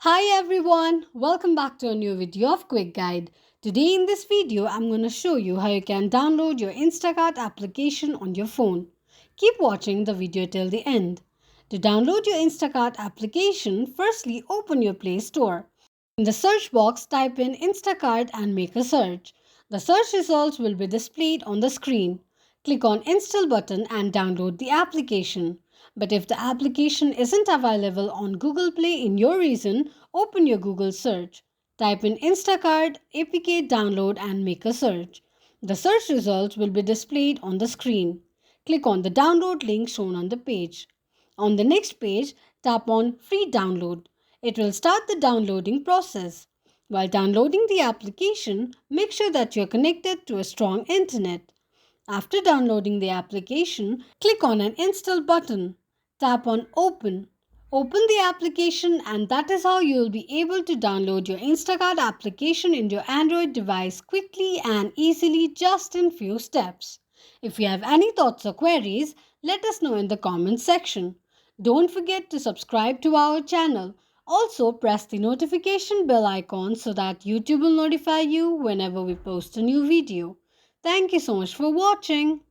Hi everyone, welcome back to a new video of Quick Guide. Today in this video, I'm going to show you how you can download your Instacart application on your phone. Keep watching the video till the end. To download your Instacart application, firstly open your Play Store. In the search box, type in Instacart and make a search. The search results will be displayed on the screen. Click on Install button and download the application. But if the application isn't available on Google Play in your region, open your Google search. Type in Instacart APK download and make a search. The search results will be displayed on the screen. Click on the download link shown on the page. On the next page, tap on Free Download. It will start the downloading process. While downloading the application, make sure that you are connected to a strong internet. After downloading the application, click on an Install button. Tap on Open. Open the application and that is how you will be able to download your Instacart application in your Android device quickly and easily just in few steps. If you have any thoughts or queries, let us know in the comments section. Don't forget to subscribe to our channel. Also press the notification bell icon so that YouTube will notify you whenever we post a new video. Thank you so much for watching.